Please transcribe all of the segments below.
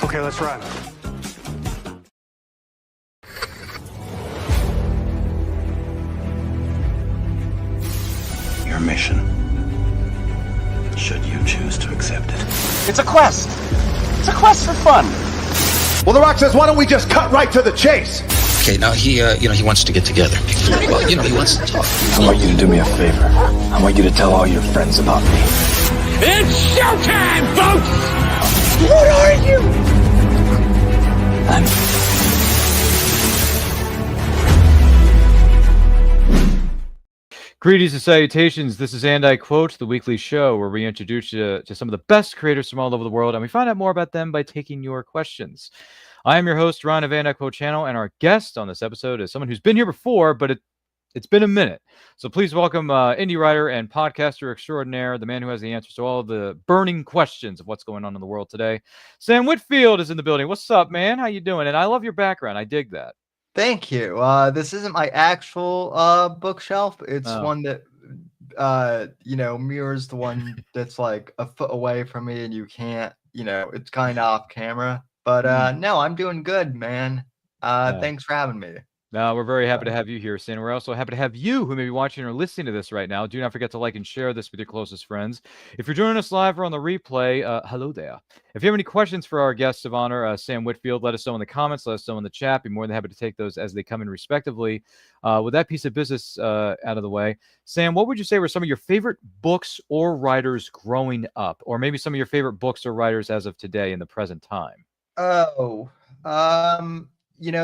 Okay, let's run. Your mission, should you choose to accept it. It's a quest. It's a quest for fun. Well, The Rock says, why don't we just cut right to the chase? Okay, now he wants to get together. Well, he wants to talk. I want you to do me a favor. I want you to tell all your friends about me. It's showtime, folks! What are you? Greetings and salutations. This is And I Quote, the weekly show where we introduce you to some of the best creators from all over the world, and we find out more about them by taking your questions. I am your host, Ron of And I Quote channel, and our guest on this episode is someone who's been here before, but it's been a minute. So please welcome indie writer and podcaster extraordinaire, the man who has the answers to all of the burning questions of what's going on in the world today. Sam Whitfield is in the building. What's up, man? How you doing? And I love your background. I dig that. Thank you. This isn't my actual bookshelf. It's one that mirrors the one that's like a foot away from me, and you can't, it's kind of off camera. But no, I'm doing good, man. Thanks for having me. No, we're very happy to have you here, Sam. We're also happy to have you who may be watching or listening to this right now. Do not forget to like and share this with your closest friends. If you're joining us live or on the replay, hello there. If you have any questions for our guest of honor, Sam Whitfield, let us know in the comments, let us know in the chat. Be more than happy to take those as they come in respectively. With that piece of business out of the way, Sam, what would you say were some of your favorite books or writers growing up? Or maybe some of your favorite books or writers as of today in the present time?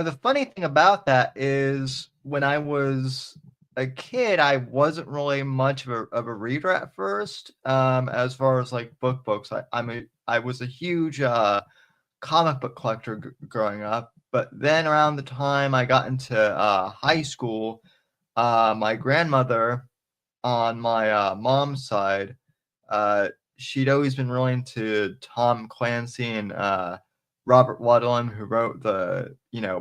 The funny thing about that is when I was a kid, I wasn't really much of a reader at first. As far as like books, I was a huge comic book collector growing up. But then around the time I got into high school, my grandmother on my mom's side, she'd always been really into Tom Clancy and Robert Ludlum, who wrote the,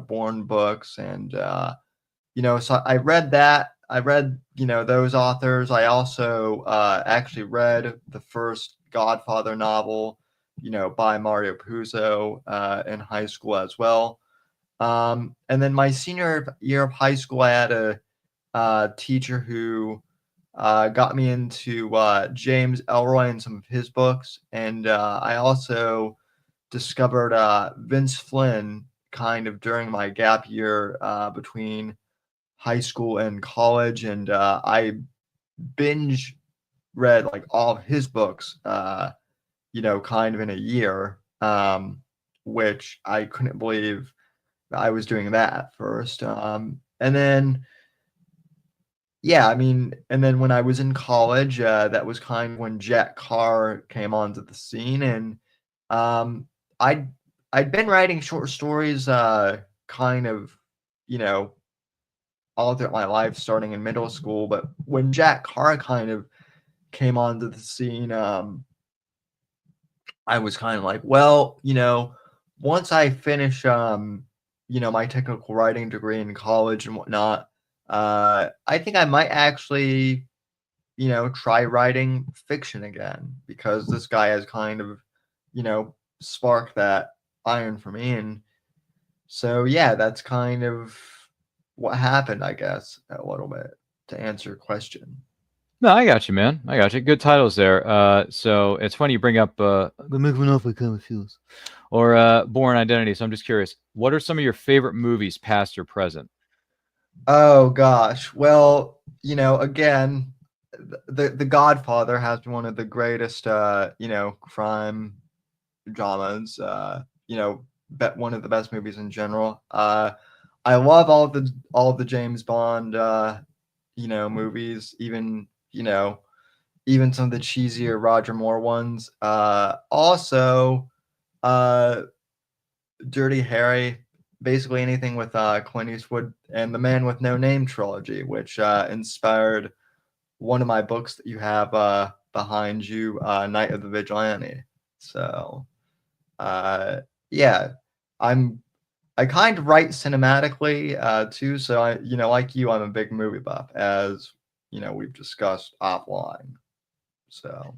Bourne books. And, so I read that. I read, those authors. I also actually read the first Godfather novel, by Mario Puzo in high school as well. And then my senior year of high school, I had a teacher who got me into James Ellroy and some of his books. And I also discovered Vince Flynn kind of during my gap year between high school and college, and I binge read like all of his books kind of in a year, which I couldn't believe I was doing that at first. And then when I was in college, that was kind of when Jack Carr came onto the scene, and I'd been writing short stories kind of, all throughout my life, starting in middle school. But when Jack Carr kind of came onto the scene, I was kind of like, well, once I finish, my technical writing degree in college and whatnot, I think I might actually, try writing fiction again, because this guy has kind of, sparked that iron for me. And so that's kind of what happened, I guess, a little bit, to answer your question. No, I got you, man. I got you. Good titles there. So it's funny you bring up The Moving Off Common Feels or Born Identity. So I'm just curious, what are some of your favorite movies, past or present? Oh gosh. Well, again, the Godfather has been one of the greatest crime dramas, one of the best movies in general. I love all the James Bond movies, even some of the cheesier Roger Moore ones. Also Dirty Harry, basically anything with Clint Eastwood, and the Man with No Name trilogy, which inspired one of my books that you have behind you, Night of the Vigilante. So I kind of write cinematically too. So I, like you, I'm a big movie buff, as we've discussed offline. So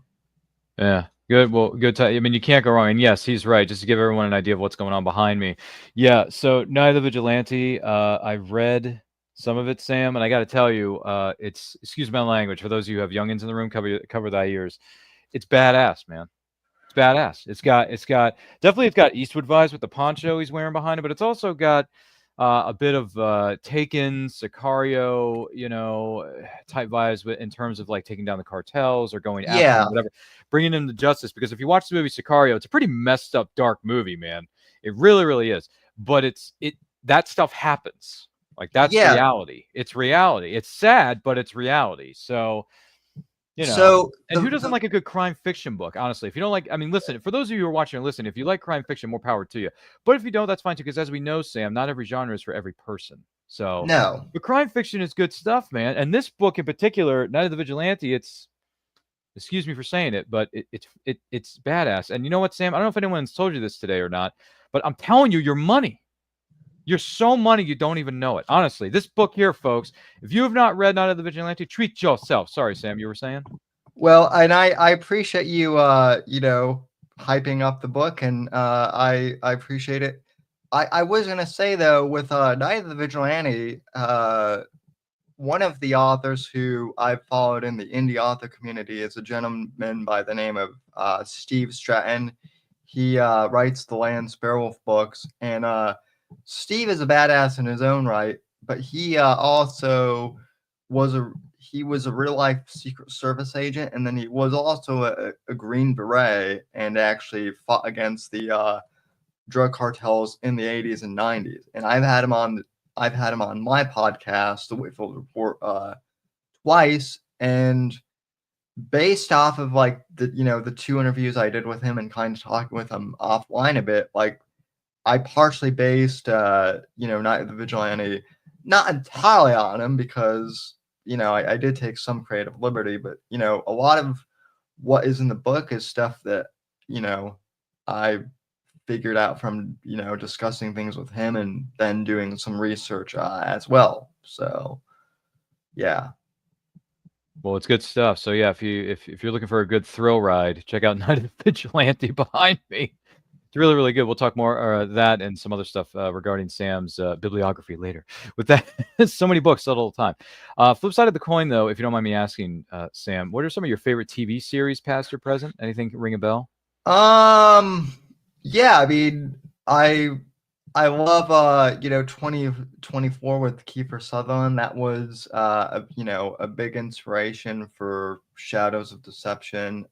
Yeah. Good. Well, good. I mean, you can't go wrong. And yes, he's right. Just to give everyone an idea of what's going on behind me. Yeah. So Night of the Vigilante, I've read some of it, Sam, and I got to tell you, it's, excuse my language, for those of you who have youngins in the room, cover thy ears. It's badass, man. It's badass. It's got definitely, it's got Eastwood vibes with the poncho he's wearing behind it, but it's also got a bit of Taken, Sicario, type vibes in terms of like taking down the cartels or going after them, whatever, bringing them to justice. Because if you watch the movie Sicario, it's a pretty messed up, dark movie, man. It really, really is. But that stuff happens. Like, that's reality. It's reality. It's sad, but it's reality. So, So and who doesn't like a good crime fiction book? Honestly, if you don't like, I mean, listen, for those of you who are watching and listening, if you like crime fiction, more power to you. But if you don't, that's fine too, because as we know, Sam, not every genre is for every person. So, no, but crime fiction is good stuff, man. And this book in particular, Night of the Vigilante, it's, excuse me for saying it, but it's badass. And you know what, Sam? I don't know if anyone's told you this today or not, but I'm telling you, your money. You're so money you don't even know it. Honestly, this book here, folks, if you have not read Night of the Vigilante, treat yourself. Sorry, Sam, you were saying? Well, and I appreciate you, hyping up the book, and I appreciate it. I was going to say, though, with Night of the Vigilante, one of the authors who I've followed in the indie author community is a gentleman by the name of Steve Stratton. He writes the Lance Beowulf books, and Steve is a badass in his own right, but he also was a real life Secret Service agent, and then he was also a Green Beret and actually fought against the drug cartels in the 80s and 90s. And I've had him on my podcast, the Whitfield Report, twice, and based off of like the two interviews I did with him and kind of talking with him offline a bit, like I partially based Night of the Vigilante not entirely on him, because I did take some creative liberty, but a lot of what is in the book is stuff that I figured out from discussing things with him and then doing some research as well. So yeah. Well, it's good stuff. So yeah, if you're looking for a good thrill ride, check out Night of the Vigilante behind me. It's really, really good. We'll talk more that and some other stuff regarding Sam's bibliography later. With that, so many books all the time. Flip side of the coin, though, if you don't mind me asking, Sam, what are some of your favorite TV series, past or present? Anything ring a bell? Yeah, I mean, I love 2024 with Kiefer Sutherland. That was a big inspiration for Shadows of Deception.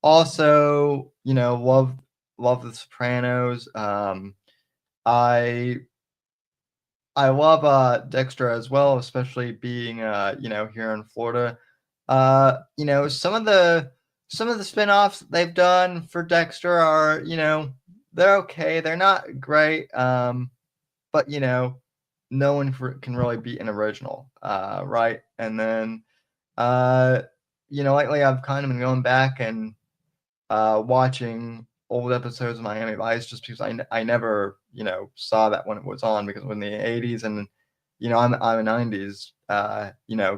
Also, love The Sopranos. I love Dexter as well, especially being here in Florida. Some of the spin-offs they've done for Dexter are, they're okay. They're not great. But no one can really beat an original, right? And then lately I've kind of been going back and watching old episodes of Miami Vice, just because I never saw that when it was on, because in the 80s, and I'm a 90s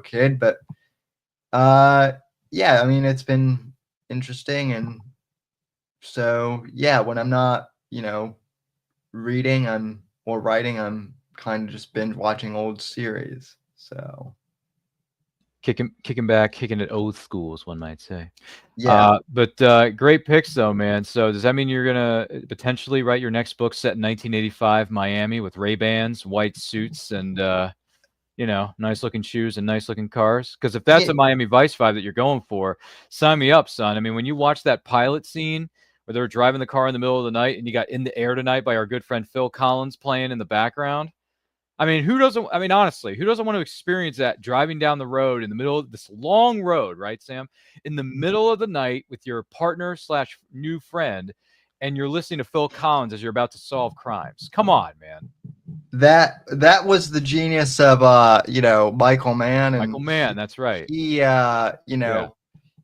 kid, but yeah, I mean, it's been interesting. And so yeah, when I'm not reading or writing, I'm kind of just binge watching old series. So Kicking back, kicking it old school, as one might say. yeah. But great picks, though, man. So does that mean you're gonna potentially write your next book set in 1985 Miami with Ray-Bans, white suits, and nice looking shoes and nice looking cars? Because if that's a Miami Vice vibe that you're going for, sign me up, son. I mean, when you watch that pilot scene where they were driving the car in the middle of the night, and you got In the Air Tonight by our good friend Phil Collins playing in the background. I mean, honestly, who doesn't want to experience that, driving down the road in the middle of this long road, right, Sam? In the middle of the night with your partner / new friend, and you're listening to Phil Collins as you're about to solve crimes. Come on, man. That was the genius of Michael Mann. And Michael Mann, that's right. He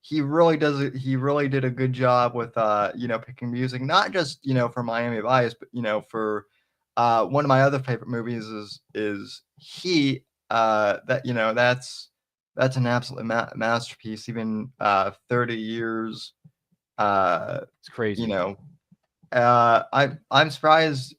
he really did a good job with picking music, not just for Miami Vice, but for one of my other favorite movies is Heat. That's that's an absolute masterpiece. Even 30 years, It's crazy. you know, I'm surprised.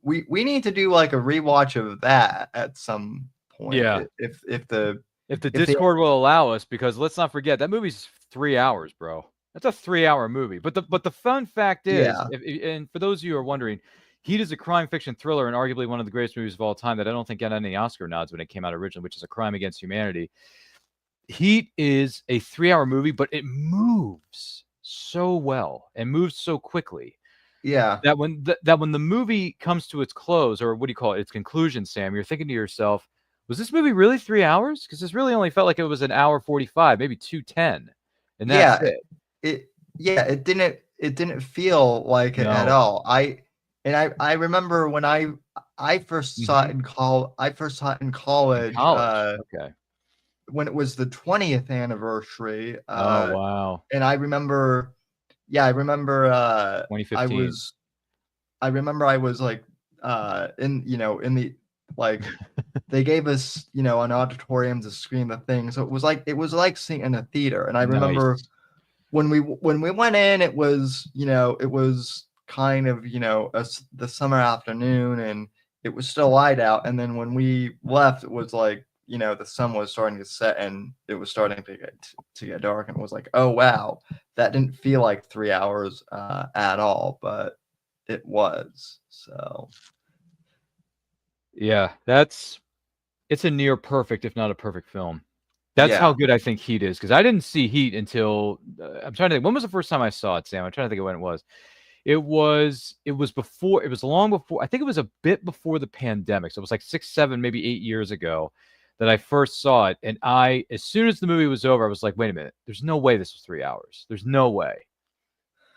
We need to do like a rewatch of that at some point. Yeah. If the Discord will allow us, because let's not forget that movie's 3 hours, bro. That's a 3-hour movie. But the fun fact is, and for those of you who are wondering, Heat is a crime fiction thriller and arguably one of the greatest movies of all time that I don't think got any Oscar nods when it came out originally, which is A Crime Against Humanity. Heat is a 3-hour movie, but it moves so well and moves so quickly. Yeah. That when the movie comes to its close, or what do you call it, its conclusion, Sam, you're thinking to yourself, was this movie really 3 hours? Because this really only felt like it was an hour 45, maybe 2:10, and that's it. It didn't feel like it at all. I remember when I first saw it in college. Okay. When it was the 20th anniversary. Oh wow. And I remember 2015. I remember I was like in the like they gave us an auditorium to screen the thing, so it was like seeing in a theater. And I remember when we went in, it was kind of the summer afternoon, and it was still light out. And then when we left, it was like the sun was starting to set and it was starting to get dark, and it was like, oh wow, that didn't feel like 3 hours at all, but it was. So yeah, it's a near perfect, if not a perfect film. That's how good I think Heat is, because I didn't see Heat until I'm trying to think, when was the first time I saw it, Sam? I'm trying to think of when it was. It was long before, I think it was a bit before the pandemic. So it was like 6, 7, maybe 8 years ago that I first saw it. And as soon as the movie was over, I was like, wait a minute, there's no way this was 3 hours. There's no way.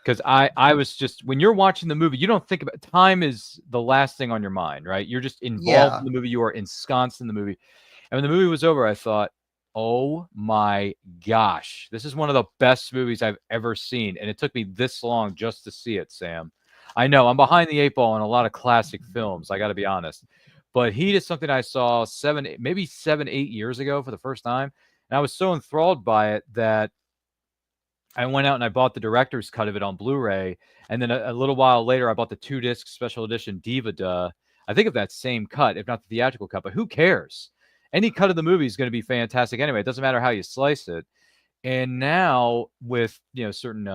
Because I was just, when you're watching the movie, you don't think about time is the last thing on your mind, right? You're just involved in the movie. You are ensconced in the movie. And when the movie was over, I thought, oh my gosh, this is one of the best movies I've ever seen. And it took me this long just to see it, Sam. I know I'm behind the 8 ball on a lot of classic films, I got to be honest. But Heat is something I saw 7, 8 years ago for the first time. And I was so enthralled by it that I went out and I bought the director's cut of it on Blu-ray. And then a little while later, I bought the 2-disc special edition Diva. I think of that same cut, if not the theatrical cut, but who cares? Any cut of the movie is going to be fantastic anyway. It doesn't matter how you slice it. And now with, certain,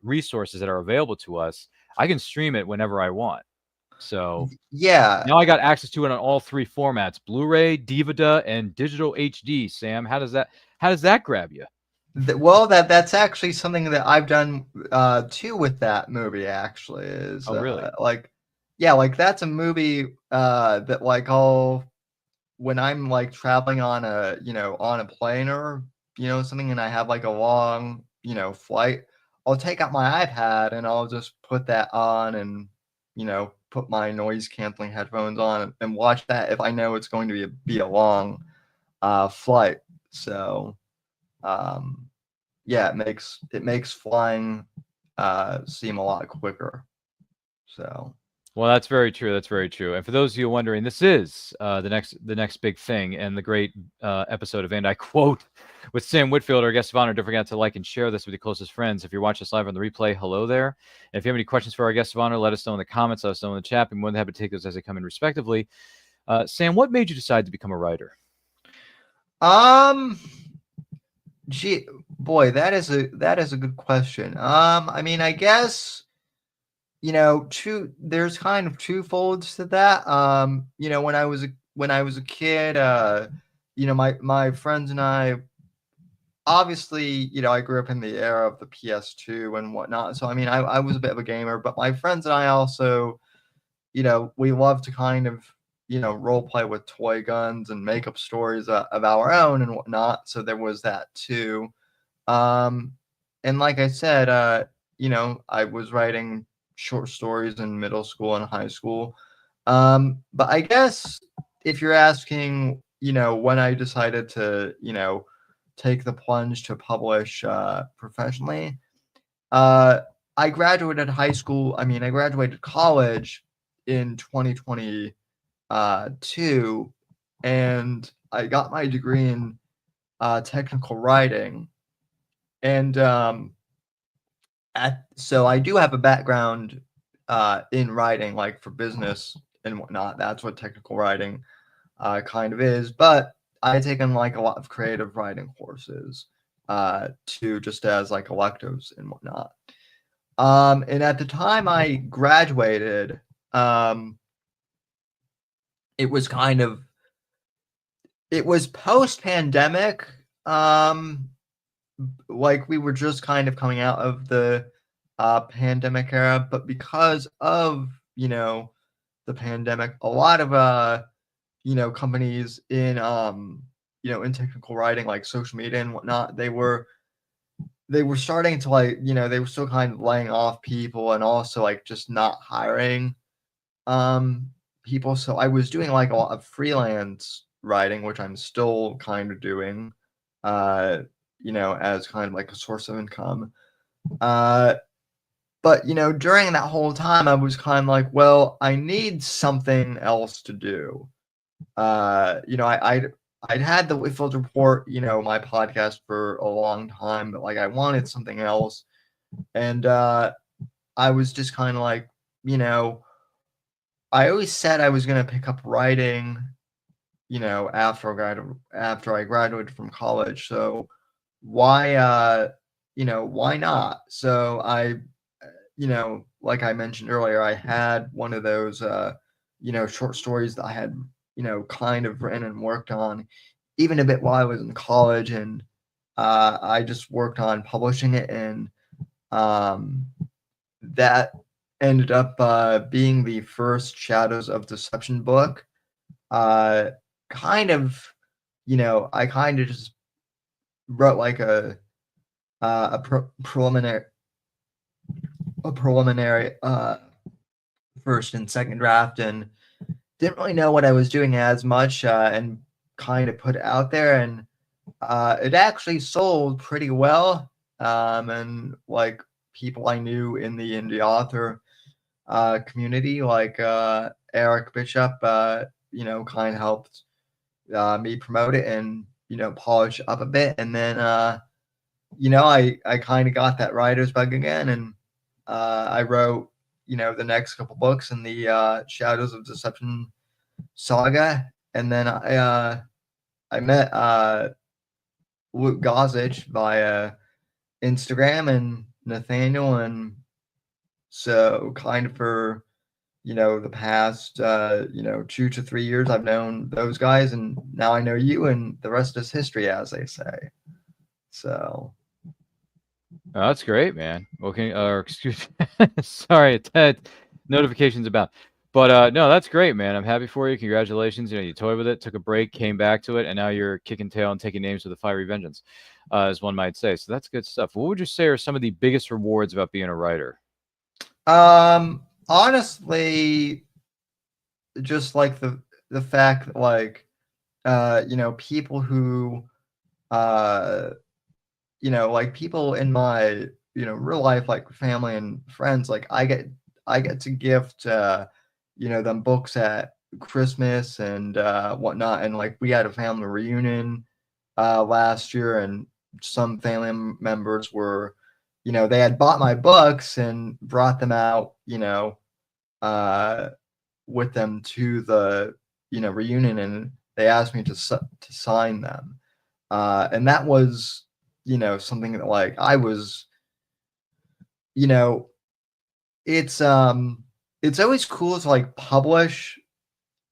resources that are available to us, I can stream it whenever I want. So yeah, now I got access to it on all 3 formats: Blu-ray, DVD, and digital HD. Sam, how does that grab you? Well, that's actually something that I've done too with that movie. Actually, is really? That's a movie that when I'm like traveling on a plane or something, and I have like a long flight, I'll take out my iPad and I'll just put that on and put my noise canceling headphones on and watch that if I know it's going to be a long flight. So it makes flying seem a lot quicker. So well, that's very true. That's very true. And for those of you wondering, this is the next big thing and the great episode of And I Quote with Sam Whitfield, our guest of honor. Don't forget to like and share this with your closest friends. If you're watching us live on the replay, hello there. And if you have any questions for our guest of honor, let us know in the comments. Let us know in the chat. I'm more than happy to take those as they come in respectively. Sam, what made you decide to become a writer? Gee, boy, that is a good question. I mean, I guess there's kind of two folds to that. When I was a kid, my friends and I, obviously, I grew up in the era of the PS2 and whatnot. So I mean, I was a bit of a gamer, but my friends and I also, we love to kind of role play with toy guns and make up stories of our own and whatnot. So there was that too. And like I said, I was writing short stories in middle school and high school. But I guess if you're asking, when I decided to, take the plunge to publish professionally, I graduated high school. I mean, I graduated college in 2022, and I got my degree in technical writing, and so I do have a background in writing, like for business and whatnot. That's what technical writing kind of is. But I had taken like a lot of creative writing courses to just as like electives and whatnot. And at the time I graduated, it was post-pandemic. Like we were just kind of coming out of the pandemic era, but because of, the pandemic, a lot of companies in in technical writing, like social media and whatnot, they were starting to like, they were still kind of laying off people and also like just not hiring people. So I was doing like a lot of freelance writing, which I'm still kind of doing, as kind of like a source of income. But during that whole time, I was kind of like, well, I need something else to do. I'd had the Whitfield Report, my podcast for a long time, but like I wanted something else, and I was just kind of like, I always said I was gonna pick up writing, after I graduated from college. So why not? So I, like I mentioned earlier, I had one of those, short stories that I had, kind of written and worked on even a bit while I was in college. And I just worked on publishing it. And that ended up being the first Shadows of Deception book. I kind of just wrote like a preliminary first and second draft, and didn't really know what I was doing as much, and kind of put it out there, and it actually sold pretty well, and like people I knew in the indie author community, like Eric Bishop, kind of helped me promote it and polish up a bit. And then I kind of got that writer's bug again, and I wrote the next couple books in the Shadows of Deception saga. And then I met Luke Gossage via Instagram and Nathaniel, and so kind of for the past 2 to 3 years I've known those guys, and now I know you, and the rest is history, as they say. So Oh, that's great, man. Okay, excuse sorry, notifications about. But no, that's great, man. I'm happy for you. Congratulations. You toyed with it, took a break, came back to it, and now you're kicking tail and taking names with a fiery vengeance, as one might say. So that's good stuff. What would you say are some of the biggest rewards about being a writer? Honestly, just like the fact that like people who like people in my real life, like family and friends, like I get to gift them books at Christmas and whatnot. And like we had a family reunion last year, and some family members were they had bought my books and brought them out with them to the reunion, and they asked me to sign them, and that was something that like I was it's always cool to like publish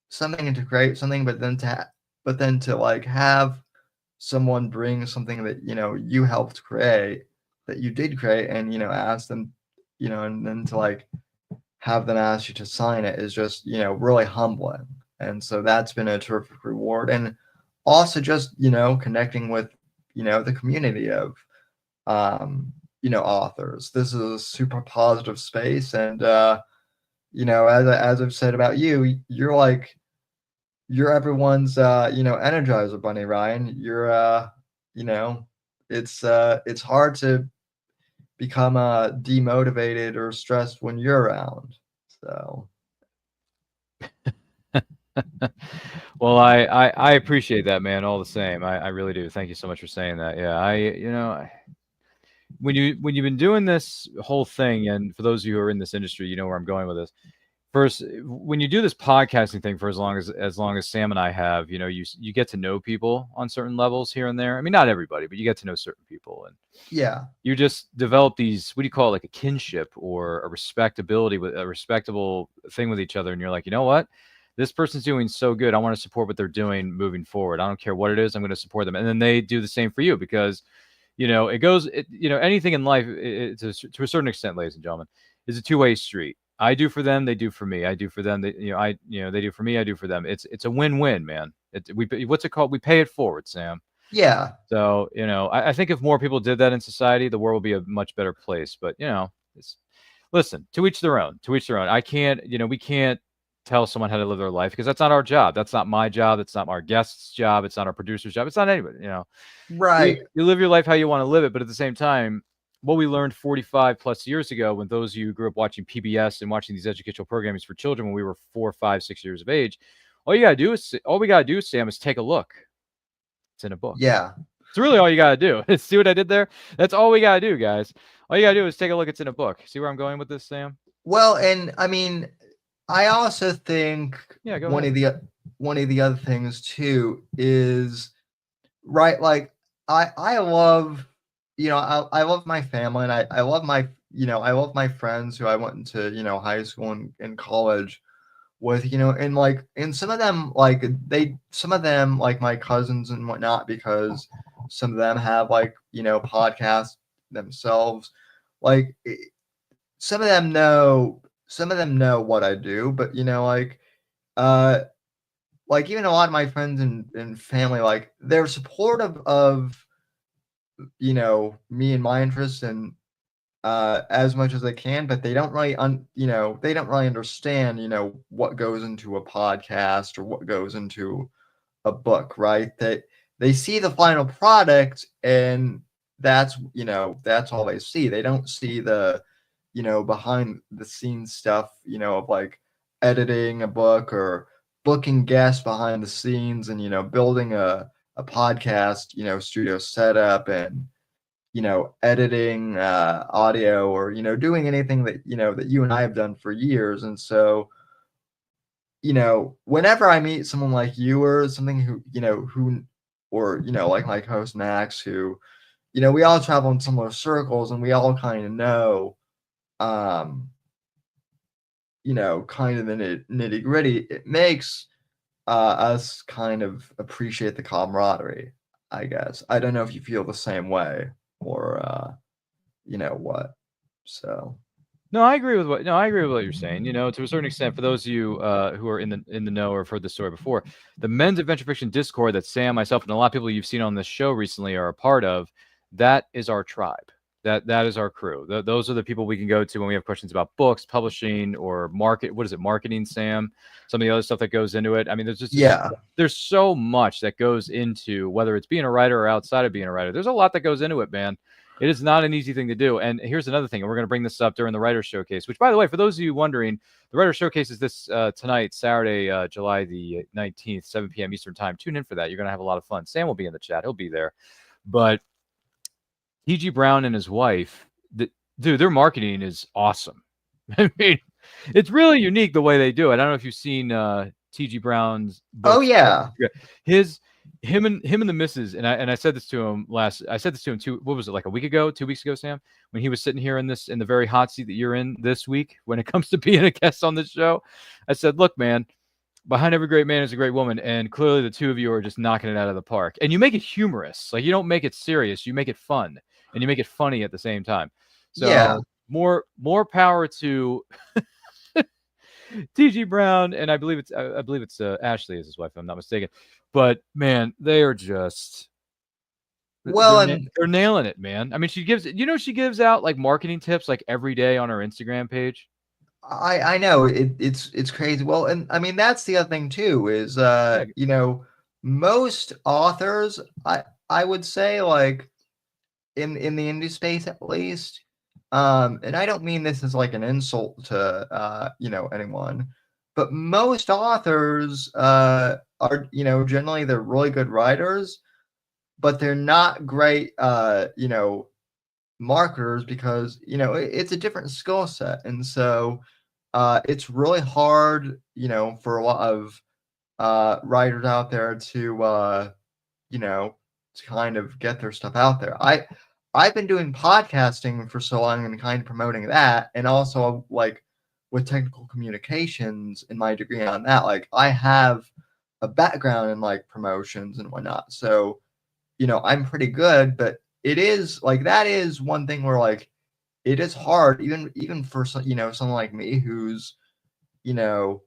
something and to create something, but then to like have someone bring something that you helped create, that you did create, and ask them, and then to like have them ask you to sign it is just really humbling. And so that's been a terrific reward. And also just connecting with the community of authors. This is a super positive space, and as I've said about you, you're everyone's Energizer Bunny, Ryan. You're it's hard to become demotivated or stressed when you're around. So Well, I appreciate that, man. All the same, I really do. Thank you so much for saying that. Yeah, when you've been doing this whole thing, and for those of you who are in this industry, you know where I'm going with this. First, when you do this podcasting thing for as long as Sam and I have, you get to know people on certain levels here and there. I mean, not everybody, but you get to know certain people, and Yeah. you just develop these, what do you call it, like a kinship or a respectability with a respectable thing with each other. And you're like, you know what? This person's doing so good. I want to support what they're doing moving forward. I don't care what it is. I'm going to support them. And then they do the same for you because, anything in life, to a certain extent, ladies and gentlemen, is a two-way street. I do for them, they do for me. I do for them, they do for me, I do for them. It's a win-win, man. What's it called? We pay it forward, Sam. Yeah. So, I think if more people did that in society, the world will be a much better place. But, listen, to each their own. To each their own. We can't tell someone how to live their life because that's not our job. That's not my job. It's not our guest's job. It's not our producer's job. It's not anybody, Right. You live your life how you want to live it. But at the same time, what we learned 45 plus years ago when those of you who grew up watching PBS and watching these educational programs for children when we were 4, 5, 6 years of age, all we got to do, Sam, is take a look. It's in a book. Yeah. It's really all you got to do. See what I did there? That's all we got to do, guys. All you got to do is take a look. It's in a book. See where I'm going with this, Sam? Well, and I mean, I also think one of the other things too is, right, like I love, I love my family, and I love my friends who I went into, high school and college with, and some of them, like my cousins and whatnot, because some of them have podcasts themselves. Like some of them know what I do, but even a lot of my friends and family, like they're supportive of me and my interests and as much as they can, but they don't really understand what goes into a podcast or what goes into a book, right? They see the final product and that's all they see. They don't see the behind the scenes stuff, of like editing a book or booking guests behind the scenes and building a podcast studio setup and editing audio or doing anything that that you and I have done for years. And so whenever I meet someone like you or something who or like my host Max, who we all travel in similar circles and we all kind of know kind of the nitty gritty, it makes us kind of appreciate the camaraderie, I guess. I don't know if you feel the same way or what. So No, I agree with what you're saying. To a certain extent, for those of you who are in the know or have heard this story before, the men's adventure fiction Discord that Sam, myself, and a lot of people you've seen on this show recently are a part of, that is our tribe. That is our crew. Those are the people we can go to when we have questions about books, publishing, or marketing, Sam? Some of the other stuff that goes into it. I mean, there's so much that goes into whether it's being a writer or outside of being a writer. There's a lot that goes into it, man. It is not an easy thing to do. And here's another thing, and we're going to bring this up during the Writer Showcase, which, by the way, for those of you wondering, the Writer Showcase is this tonight, Saturday, July the 19th, 7 p.m. Eastern Time. Tune in for that. You're going to have a lot of fun. Sam will be in the chat. He'll be there. But T.G. Brown and his wife, dude, their marketing is awesome. I mean, it's really unique the way they do it. I don't know if you've seen T.G. Brown's books. Oh, yeah. Him and the missus, and I said this to him like a week ago, 2 weeks ago, Sam, when he was sitting here in the very hot seat that you're in this week when it comes to being a guest on this show. I said, look, man, behind every great man is a great woman, and clearly the two of you are just knocking it out of the park. And you make it humorous. Like, you don't make it serious, you make it fun, and you make it funny at the same time. So yeah. more power to T.G. Brown, and I believe it's Ashley is his wife, if I'm not mistaken. But man, they are just they're nailing it, man. I mean, she gives out like marketing tips like every day on her Instagram page. I know it's crazy. Well, and I mean that's the other thing too is most authors, I would say, like in the indie space at least, and I don't mean this as like an insult to anyone, but most authors are, you know, generally they're really good writers, but they're not great, you know, marketers, because, you know, it's a different skill set. And so it's really hard, you know, for a lot of writers out there to, you know, to kind of get their stuff out there. I've been doing podcasting for so long and kind of promoting that, and also like with technical communications in my degree on that. Like I have a background in like promotions and whatnot, so you know I'm pretty good. But it is like that is one thing where like it is hard, even for you know someone like me who's you know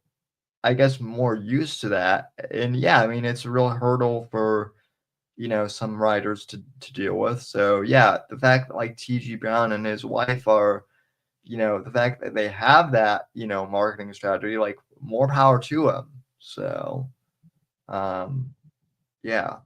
I guess more used to that. And yeah, I mean it's a real hurdle for you know some writers to deal with. So yeah, the fact that like T.G. Brown and his wife are, you know, the fact that they have that, you know, marketing strategy, like more power to them. So um yeah.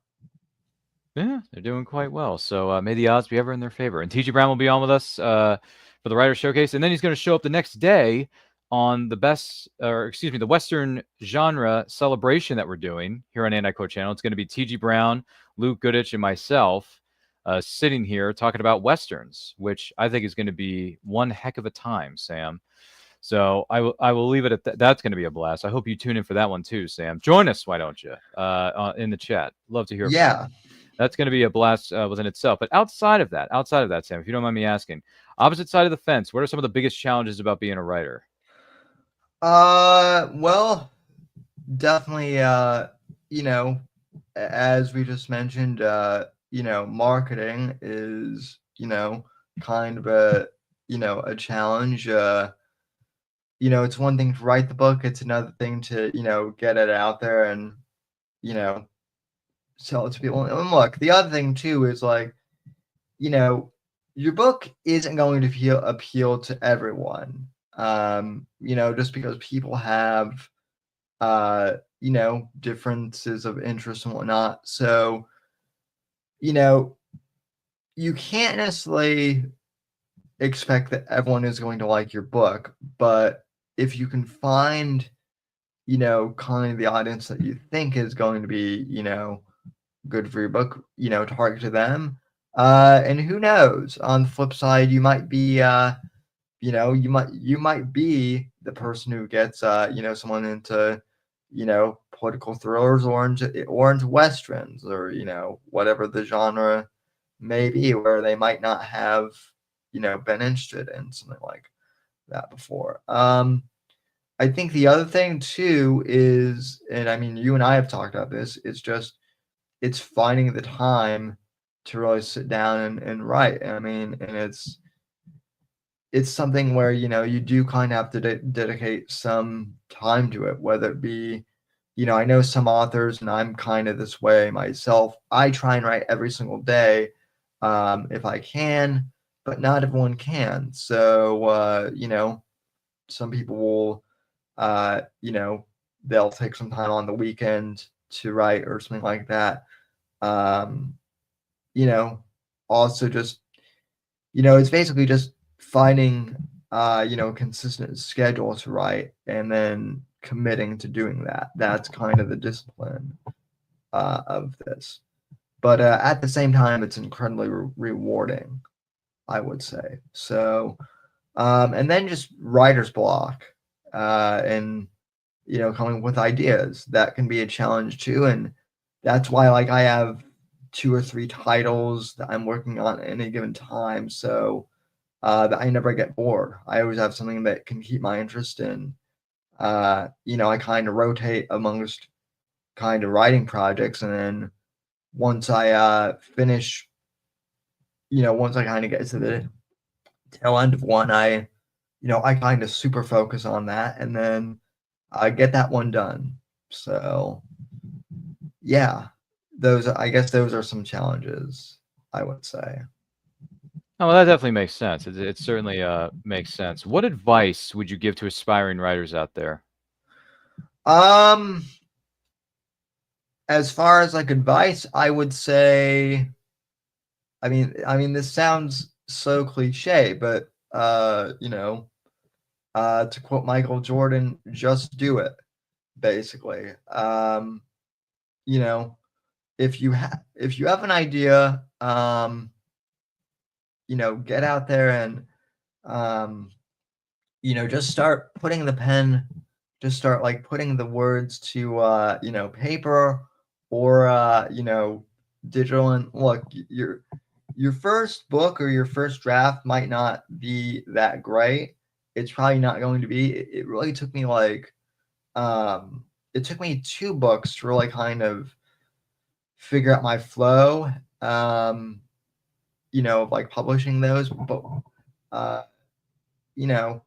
Yeah, they're doing quite well. So may the odds be ever in their favor. And T.G. Brown will be on with us for the Writer Showcase, and then he's going to show up the next day on the Western genre celebration that we're doing here on Anti-Quote Channel. It's going to be T.G. Brown, Luke Goodich, and myself sitting here talking about Westerns, which I think is going to be one heck of a time, Sam. So I will leave it at that. That's going to be a blast. I hope you tune in for that one too, Sam. Join us, why don't you, in the chat. Love to hear from you. That's going to be a blast within itself. But outside of that, Sam, if you don't mind me asking, opposite side of the fence, what are some of the biggest challenges about being a writer? Well, definitely, you know, as we just mentioned, you know, marketing is, you know, kind of a, you know, a challenge. You know, it's one thing to write the book, it's another thing to, you know, get it out there and, you know, sell it to people. And look, the other thing too is like, you know, your book isn't going to appeal to everyone. You know, just because people have you know, differences of interest and whatnot. So, you know, you can't necessarily expect that everyone is going to like your book, but if you can find, you know, kind of the audience that you think is going to be, you know, good for your book, you know, target to them. And who knows? On the flip side, you might be, you know, you might be the person who gets, you know, someone into, you know, political thrillers or into westerns, or you know, whatever the genre may be, where they might not have, you know, been interested in something like that before. I think the other thing too is, and I mean, you and I have talked about this, it's finding the time to really sit down and write. I mean, and it's something where, you know, you do kind of have to dedicate some time to it, whether it be, you know, I know some authors, and I'm kind of this way myself. I try and write every single day if I can, but not everyone can. So, you know, some people will, you know, they'll take some time on the weekend to write or something like that. You know, also just, you know, it's basically just finding, you know, a consistent schedule to write and then committing to doing that. That's kind of the discipline of this. But at the same time, it's incredibly rewarding, I would say. So, and then just writer's block and, you know, coming up with ideas. That can be a challenge too. And that's why, like, I have 2 or 3 titles that I'm working on at any given time. So, that I never get bored. I always have something that can keep my interest in. You know, I kind of rotate amongst kind of writing projects, and then once I finish, you know, once I kind of get to the tail end of one, you know, I kind of super focus on that, and then I get that one done. So, yeah, I guess those are some challenges, I would say. Oh, well, that definitely makes sense. It certainly makes sense. What advice would you give to aspiring writers out there? As far as like advice, I would say, I mean, this sounds so cliche, but you know, To quote Michael Jordan, just do it, basically. You know, if you have an idea, you know, get out there and you know, just start putting the pen, just start like putting the words to you know, paper or you know, digital. And look, your first book or your first draft might not be that great. It's probably not going to be. It really took me like it took me 2 books to really kind of figure out my flow, you know, of like publishing those. But you know,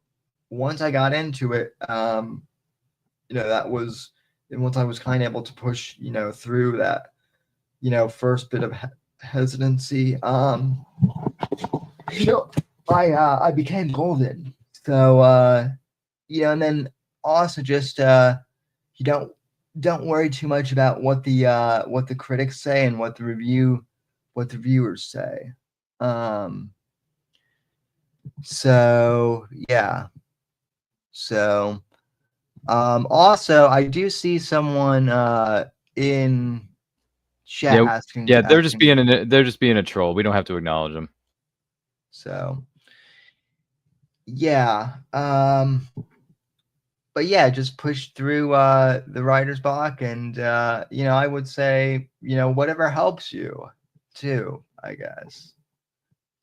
once I got into it, you know, that was, and once I was kind of able to push, you know, through that, you know, first bit of hesitancy, you know, I became golden. So you know, and then also just you don't worry too much about what the critics say and what the reviewers say. So yeah. So also I do see someone in chat asking. Yeah, they're just being a troll. We don't have to acknowledge them. So yeah. But yeah, just push through the writer's block, and you know, I would say, you know, whatever helps you too, I guess.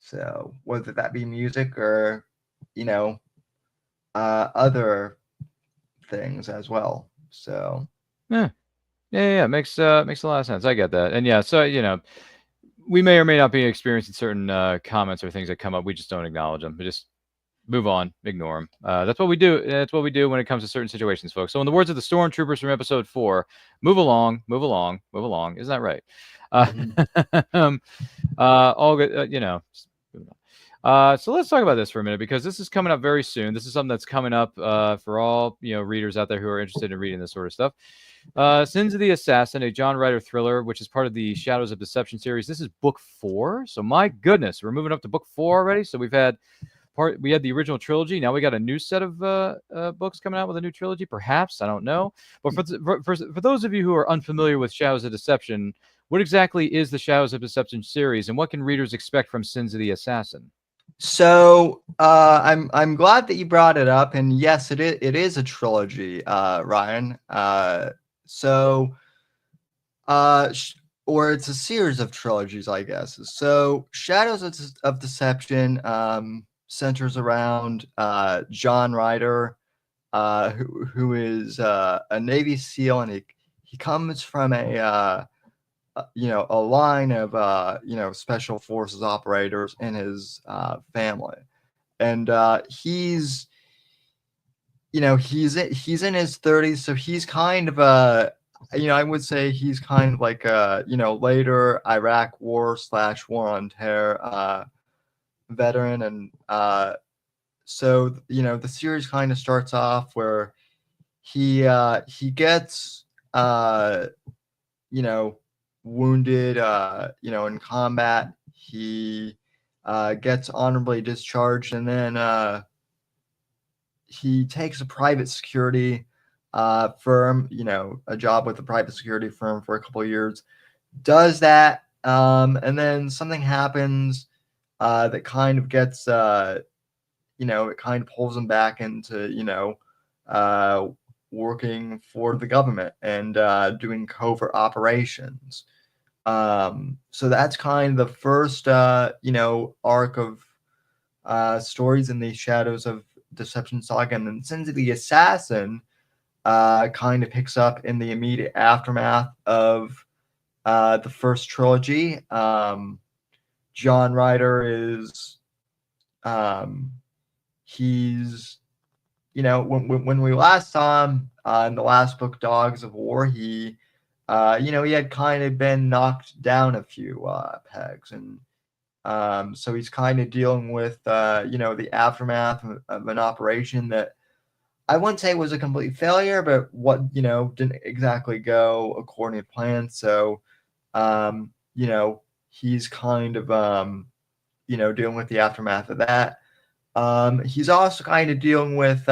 So whether that be music or, you know, other things as well. So Yeah, makes a lot of sense. I get that. And yeah, so you know, we may or may not be experiencing certain comments or things that come up. We just don't acknowledge them. We just move on, ignore them. That's what we do. That's what we do when it comes to certain situations, folks. So in the words of the Stormtroopers from episode 4, move along, move along, move along. Isn't that right? All good, you know. So let's talk about this for a minute, because this is coming up very soon. This is something that's coming up for all, you know, readers out there who are interested in reading this sort of stuff. Sins of the Assassin, a John Ryder thriller, which is part of the Shadows of Deception series. This is book 4. So my goodness, we're moving up to book 4 already. So we had the original trilogy. Now we got a new set of books coming out with a new trilogy, perhaps. I don't know. But for those of you who are unfamiliar with Shadows of Deception, what exactly is the Shadows of Deception series, and what can readers expect from Sins of the Assassin? So I'm glad that you brought it up, and yes, it is a trilogy, Ryan. Or it's a series of trilogies, I guess. So Shadows of Deception centers around John Ryder, who is a Navy SEAL, and he comes from a you know, a line of you know, special forces operators in his family, and he's, you know, he's in his 30s, so he's kind of a, you know, I would say he's kind of like a, you know, later Iraq war / war on terror veteran. And so, you know, the series kind of starts off where he gets you know, wounded you know, in combat. He gets honorably discharged, and then he takes a private security firm, you know, a job with a private security firm for a couple of years, does that, and then something happens that kind of gets you know, it kind of pulls him back into, you know, working for the government and doing covert operations. So that's kind of the first you know, arc of stories in the Shadows of Deception saga. And then Sins of the Assassin kind of picks up in the immediate aftermath of the first trilogy. John Ryder is he's, you know, when we last saw him in the last book, Dogs of War, he you know, he had kind of been knocked down a few pegs, and so he's kind of dealing with you know, the aftermath of an operation that I wouldn't say was a complete failure, but what, you know, didn't exactly go according to plan. So you know, he's kind of you know, dealing with the aftermath of that. He's also kind of dealing with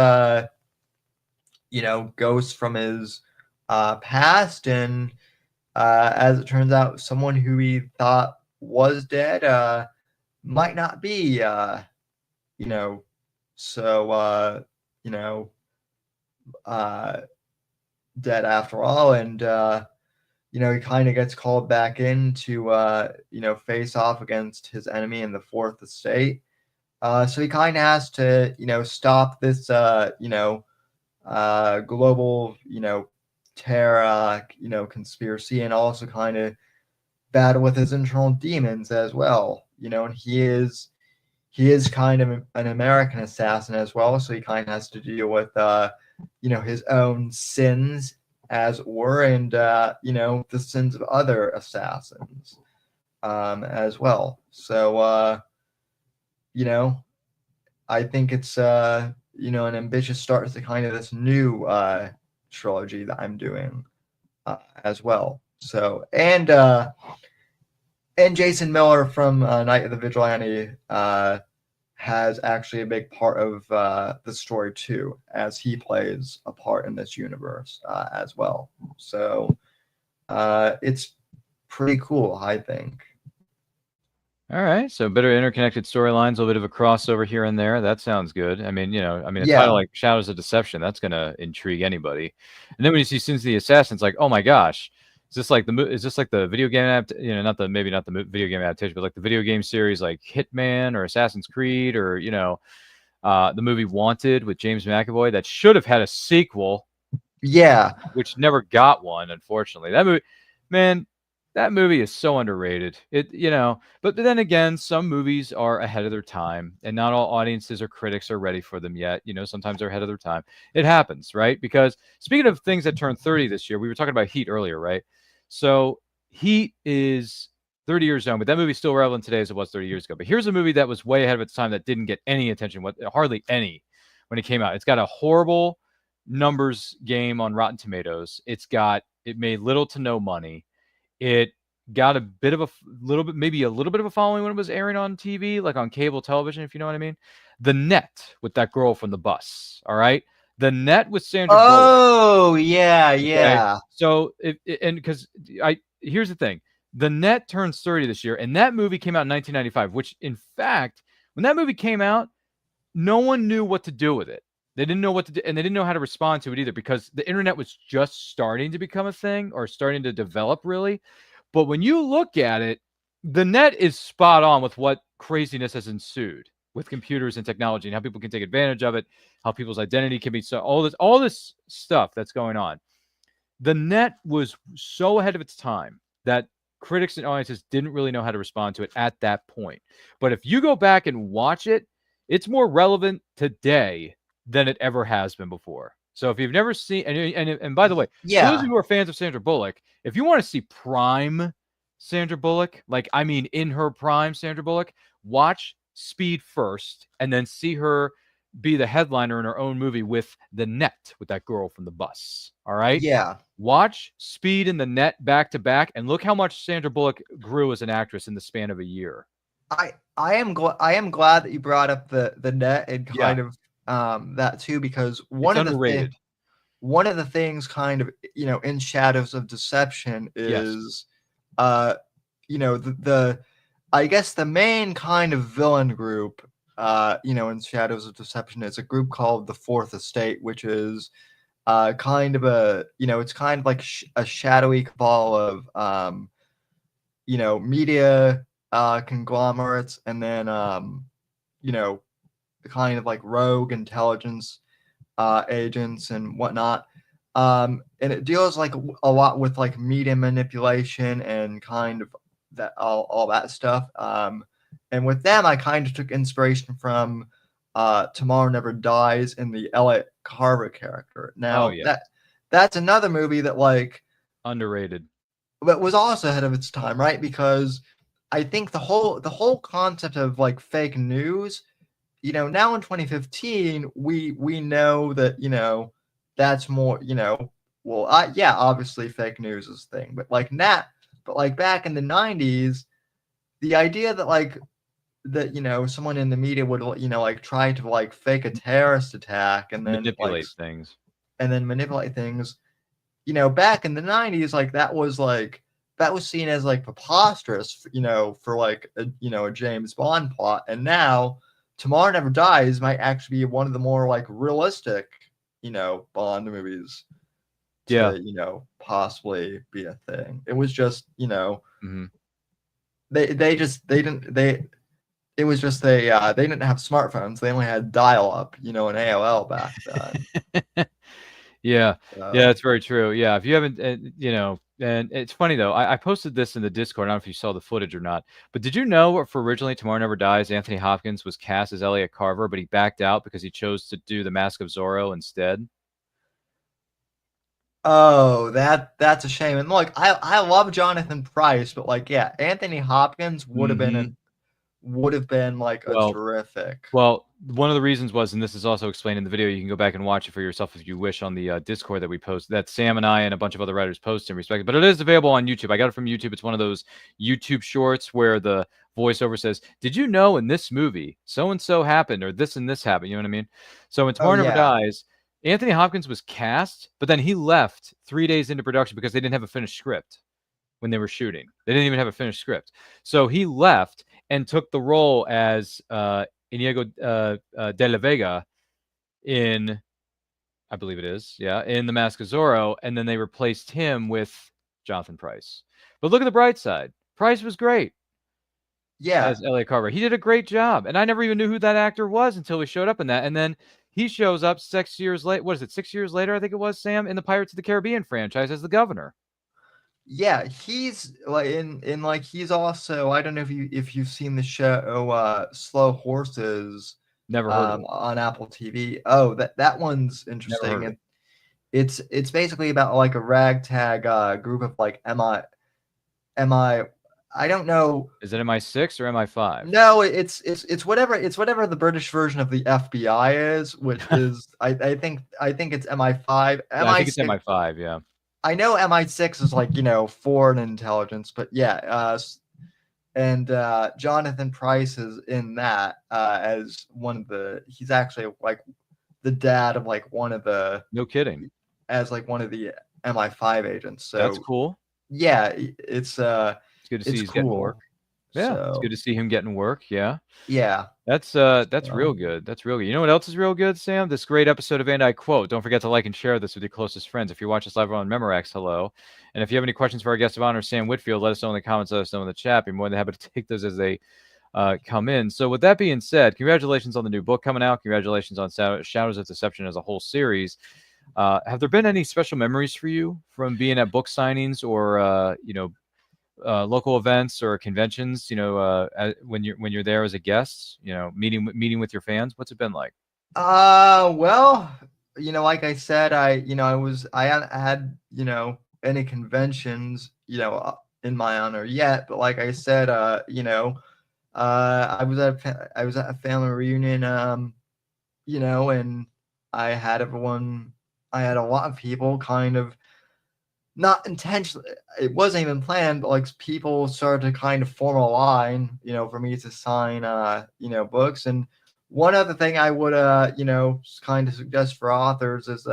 ghosts from his past, and as it turns out, someone who he thought was dead might not be, so dead after all, and he kind of gets called back in to face off against his enemy in the Fourth Estate. So he kind of has to stop this global terror conspiracy, and also kind of battle with his internal demons as well. And he is kind of an American assassin as well, so he kind of has to deal with his own sins, as it were, and the sins of other assassins as well. So I think it's an ambitious start to kind of this new trilogy that I'm doing as well. So and Jason Miller from Night of the Vigilante has actually a big part of the story too, as he plays a part in this universe as well. So it's pretty cool, I think. All right, so better interconnected storylines, a little bit of a crossover here and there. That sounds good. I mean, a Yeah. title like Shadows of Deception, that's gonna intrigue anybody. And then when you see Sins of the Assassin, it's like, oh my gosh, is this like the video game maybe not the video game adaptation, but like the video game series like Hitman or Assassin's Creed, or the movie Wanted with James McAvoy that should have had a sequel. Yeah, which never got one, unfortunately. That movie, man. That movie is so underrated. But then again, some movies are ahead of their time, and not all audiences or critics are ready for them yet. Sometimes they're ahead of their time. It happens, right? Because speaking of things that turned 30 this year, we were talking about Heat earlier, right? So Heat is 30 years young, but that movie's still relevant today as it was 30 years ago. But here's a movie that was way ahead of its time that didn't get any attention, hardly any, when it came out. It's got a horrible numbers game on Rotten Tomatoes. It made little to no money. It got maybe a little bit of a following when it was airing on TV, like on cable television, if you know what I mean. The Net with that girl from the bus. All right. The Net with Sandra Bullock. Oh, yeah, Okay? yeah. So, here's the thing. The Net turns 30 this year, and that movie came out in 1995, which, in fact, when that movie came out, no one knew what to do with it. They didn't know what to do, and they didn't know how to respond to it either, because the internet was just starting to become a thing, or starting to develop, really. But when you look at it, the Net is spot on with what craziness has ensued with computers and technology, and how people can take advantage of it, how people's identity can be, so all this stuff that's going on. The Net was so ahead of its time that critics and audiences didn't really know how to respond to it at that point. But if you go back and watch it, it's more relevant today than it ever has been before. So if you've never seen, and by the way, for those of you who are fans of Sandra Bullock, if you want to see prime Sandra Bullock, in her prime Sandra Bullock, watch Speed first, and then see her be the headliner in her own movie with The Net, with that girl from the bus. All right? Yeah. Watch Speed and The Net back to back, and look how much Sandra Bullock grew as an actress in the span of a year. I am glad that you brought up the Net and kind of that too, because one of the things kind of in Shadows of Deception is the I guess the main kind of villain group in Shadows of Deception is a group called the Fourth Estate, which is kind of it's kind of like a shadowy cabal of media conglomerates, and then kind of like rogue intelligence agents and whatnot, and it deals like a lot with like media manipulation and kind of that all that stuff. And with them, I kind of took inspiration from Tomorrow Never Dies in the Elliot Carver character. Now that's another movie that like underrated, but was also ahead of its time, right? Because I think the whole concept of like fake news, now in 2015, we know that that's more obviously fake news is a thing, but like back in the 90s, the idea that like that, someone in the media would, like try to like fake a terrorist attack and then Manipulate things. manipulate things. Back in the 90s, like that was seen as like preposterous, for like a James Bond plot. And now Tomorrow Never Dies might actually be one of the more like realistic, Bond movies to, possibly be a thing. It was just, Mhm. they it was just they didn't have smartphones. They only had dial up, and AOL back then. Yeah, So, it's very true. Yeah, if you haven't, and it's funny though. I posted this in the Discord. I don't know if you saw the footage or not, but did you know for originally Tomorrow Never Dies, Anthony Hopkins was cast as Elliot Carver, but he backed out because he chose to do the Mask of Zorro instead. oh, that's a shame. And look, I love Jonathan Pryce, but like, yeah, Anthony Hopkins would have Mhm. been like a Well, terrific. Well, one of the reasons was, and this is also explained in the video, you can go back and watch it for yourself if you wish on the Discord that we post, that Sam and I and a bunch of other writers post in respect. But it is available on YouTube. I got it from YouTube. It's one of those YouTube shorts where the voiceover says, "Did you know in this movie so and so happened or this and this happened?" You know what I mean? So in Oh Tomorrow Never yeah, Dies, Anthony Hopkins was cast, but then he left 3 days into production because they didn't have a finished script when they were shooting. They didn't even have a finished script. So he left and took the role as Inigo de la Vega in, I believe it is, in The Mask of Zorro, and then they replaced him with Jonathan Pryce. But look at the bright side. Pryce was great yeah, as Elliot Carver. He did a great job, and I never even knew who that actor was until he showed up in that. And then he shows up 6 years late. What is it? 6 years later, I think it was, Sam, in the Pirates of the Caribbean franchise as the governor. yeah. He's like in like he's also, I don't know if you've seen the show Slow Horses Never heard of it. on Apple TV. Oh, that one's Never heard interesting. of it. It's basically about like a ragtag group of like MI. I don't know. Is it MI6 or MI5? No, it's whatever the British version of the FBI is, which is I think it's MI5. Yeah, I think it's MI6. MI5. Yeah. I know MI6 is like foreign intelligence, but yeah. And Jonathan Pryce is in that as one of the. He's actually like the dad of like one of the, No kidding. as like one of the MI5 agents. So That's cool. yeah, it's It's good to see it's he's getting cool. work. Yeah, it's So good to see him getting work. Yeah. yeah. That's real good. That's real good. You know what else is real good, Sam? This great episode of And I Quote. Don't forget to like and share this with your closest friends. If you watch us live on Memorex, hello. And if you have any questions for our guest of honor, Sam Whitfield, let us know in the comments. Let us know in the chat. Be more than happy to take those as they come in. So with that being said, congratulations on the new book coming out. Congratulations on Shadows of Deception as a whole series. Have there been any special memories for you from being at book signings or local events or conventions, when you're there as a guest, meeting with your fans? What's it been like? Well, like I said, I hadn't had, any conventions, in my honor yet, but like I said, I was at a family reunion, and I had a lot of people kind of, not intentionally, it wasn't even planned, but like people started to kind of form a line, for me to sign, books. And one other thing I would, kind of suggest for authors is,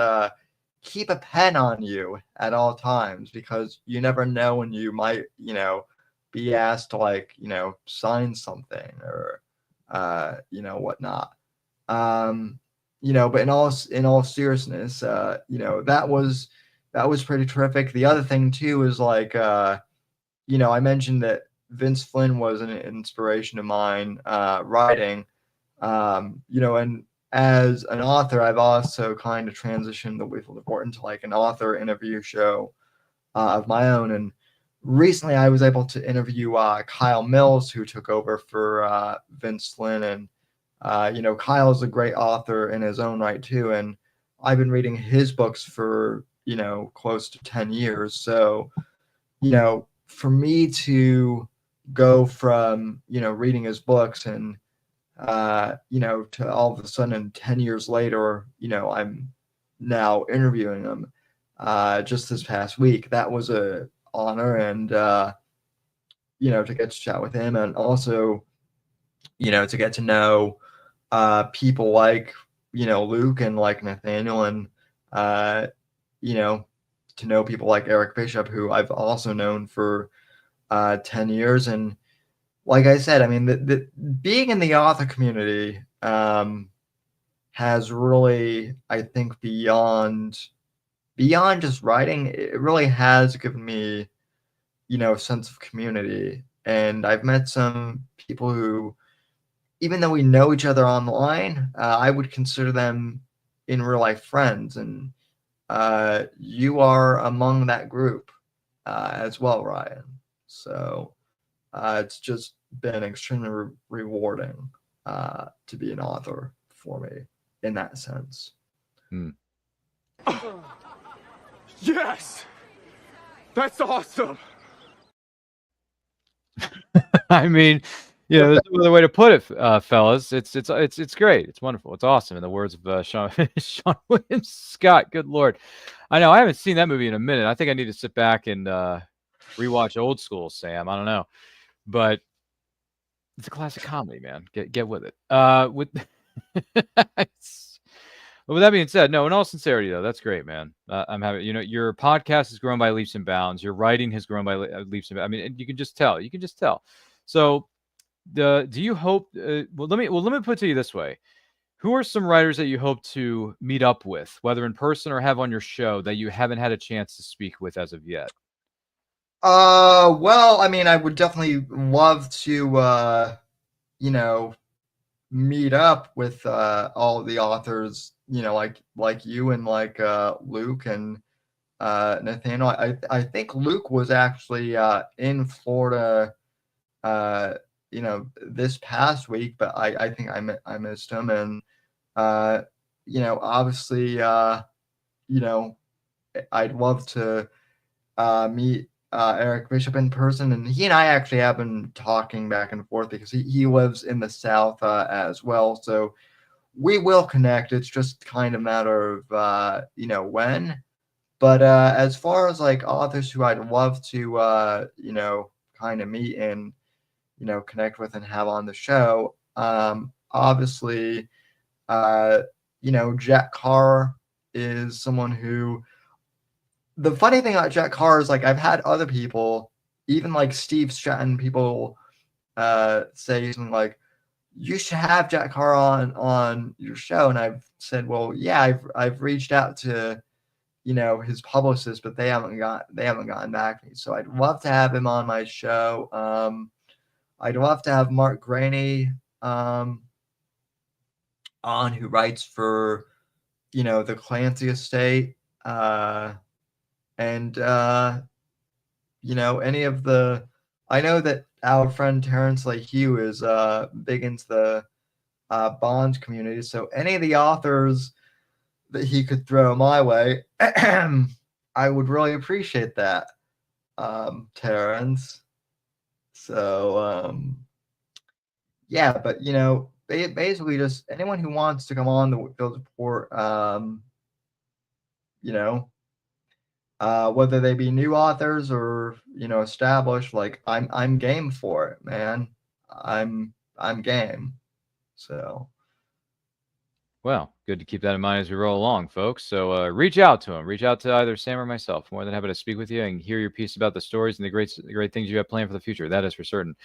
keep a pen on you at all times, because you never know when you might, be asked to like, sign something or, whatnot. But in all seriousness, that was pretty terrific. The other thing too is like, I mentioned that Vince Flynn was an inspiration of mine, writing, and as an author, I've also kind of transitioned the Whitfield Report into like an author interview show of my own. And recently I was able to interview Kyle Mills, who took over for Vince Flynn. And, Kyle's a great author in his own right too. And I've been reading his books for, close to 10 years. So, for me to go from, reading his books and, to all of a sudden 10 years later, I'm now interviewing him, just this past week, that was a honor. And, to get to chat with him, and also, to get to know people like, Luke and like Nathaniel, and, to know people like Eric Bishop, who I've also known for 10 years. And like I said, I mean, the being in the author community has really, I think, beyond just writing, it really has given me, a sense of community. And I've met some people who, even though we know each other online, I would consider them in real life friends. And you are among that group as well, Ryan. So it's just been extremely rewarding to be an author for me in that sense. Yes! That's awesome! I mean, there's no other way to put it, fellas. It's great. It's wonderful. It's awesome. In the words of Sean William Scott. Good Lord, I know I haven't seen that movie in a minute. I think I need to sit back and rewatch Old School, Sam. I don't know, but it's a classic comedy, man. Get with it. With that being said, no, in all sincerity, though, that's great, man. I'm happy. Your podcast has grown by leaps and bounds. Your writing has grown by leaps and bounds. I mean, you can just tell. You can just tell. So, do you hope? Let me put it to you this way: who are some writers that you hope to meet up with, whether in person or have on your show, that you haven't had a chance to speak with as of yet? Well, I mean, I would definitely love to, meet up with all of the authors, like you and like Luke and Nathaniel. I think Luke was actually in Florida, this past week, but I think I missed him. And obviously, I'd love to meet Eric Bishop in person, and he and I actually have been talking back and forth because he lives in the South as well. So we will connect. It's just kind of a matter of when. But as far as like authors who I'd love to kind of meet and connect with and have on the show, obviously, Jack Carr is someone who. The funny thing about Jack Carr is, like, I've had other people, even like Steve Stratton, people say something like, "You should have Jack Carr on your show," and I've said, "Well, yeah, I've reached out to his publicist, but they haven't gotten back to me. So I'd love to have him on my show. I'd love to have Mark Graney on, who writes for the Clancy estate. And any of the, I know that our friend Terrence LaHue is big into the Bond community, so any of the authors that he could throw my way, I would really appreciate that, Terrence. So yeah, but basically just anyone who wants to come on the Whitfield Report, whether they be new authors or established, like I'm game for it, man. I'm game. So Well, good to keep that in mind as we roll along, folks. So reach out to him. Reach out to either Sam or myself. More than happy to speak with you and hear your piece about the stories and the great things you have planned for the future. That is for certain.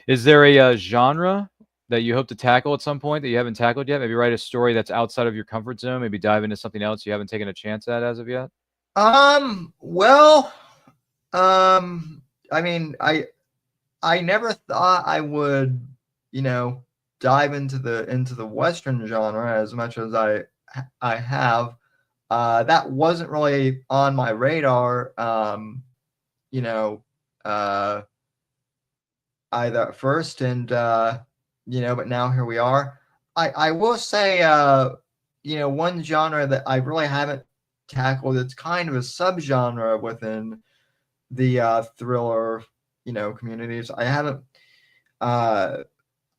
Is there a genre that you hope to tackle at some point that you haven't tackled yet? Maybe write a story that's outside of your comfort zone. Maybe dive into something else you haven't taken a chance at as of yet. Well, I mean, I never thought I would, dive into the Western genre as much as I have. That wasn't really on my radar, either at first, and but now here we are. I will say, one genre that I really haven't tackled, it's kind of a subgenre within the thriller communities. I haven't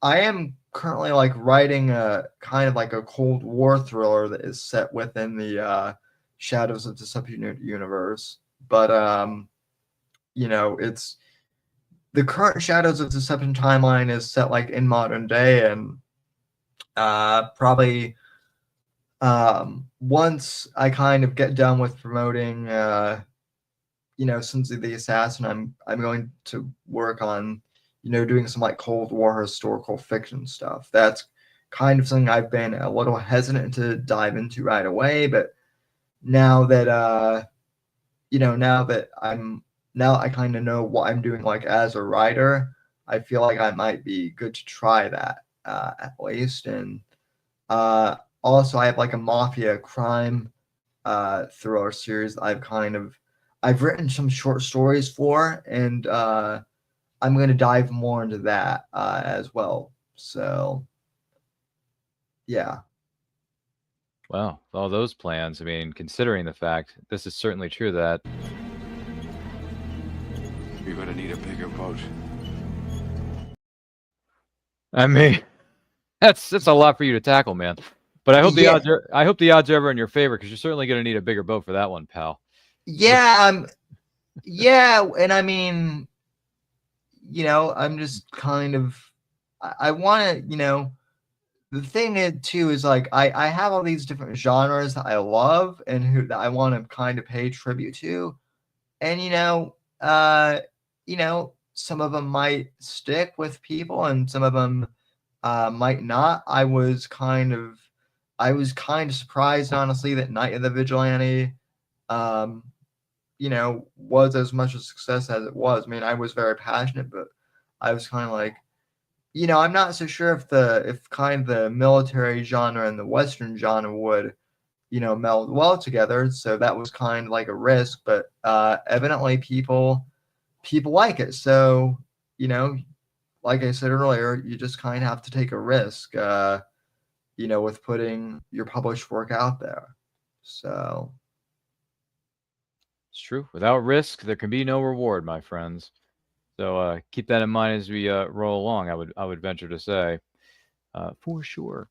I am currently like writing a kind of like a Cold War thriller that is set within the Shadows of the Subunit universe, but it's the current Shadows of Deception timeline is set like in modern day, and probably once I kind of get done with promoting Sons of the Assassin, I'm going to work on doing some like Cold War historical fiction stuff. That's kind of something I've been a little hesitant to dive into right away, but now that now I kind of know what I'm doing like as a writer, I feel like I might be good to try that at least. And also I have like a mafia crime thriller series I've written some short stories for, and I'm going to dive more into that as well. So yeah. Wow, all those plans. I mean, considering the fact this is certainly true that You're gonna need a bigger boat. I mean, that's a lot for you to tackle, man. But I hope the odds are ever in your favor, because you're certainly going to need a bigger boat for that one, pal. Yeah, yeah, and I mean, I'm just kind of I want to, the thing is too is like I have all these different genres that I love and that I want to kind of pay tribute to, and some of them might stick with people and some of them might not. I was kind of surprised, honestly, that Night of the Vigilante was as much a success as it was. I mean, I was very passionate, but I was kind of like, I'm not so sure if kind of the military genre and the Western genre would, meld well together. So that was kind of like a risk, but evidently people like it. So, like I said earlier, you just kind of have to take a risk, with putting your published work out there. So It's true. Without risk, there can be no reward, my friends. So keep that in mind as we roll along. I would venture to say, for sure.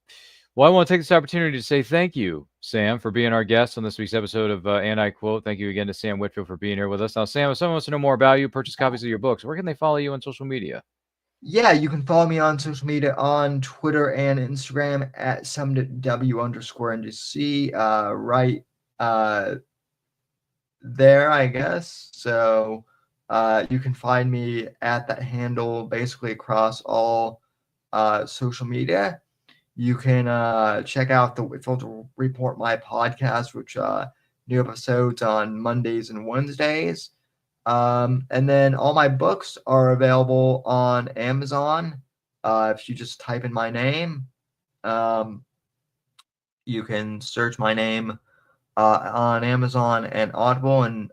Well, I want to take this opportunity to say thank you, Sam, for being our guest on this week's episode of And I Quote. Thank you again to Sam Whitfield for being here with us. Now, Sam, if someone wants to know more about you, purchase copies of your books, where can they follow you on social media? yeah, you can follow me on social media on Twitter and Instagram at @summitw_NGC, right there, I guess. So you can find me at that handle basically across all social media. You can check out the Whitfield Report, my podcast, which new episodes on Mondays and Wednesdays. And then all my books are available on Amazon. If you just type in my name, you can search my name on Amazon and Audible, and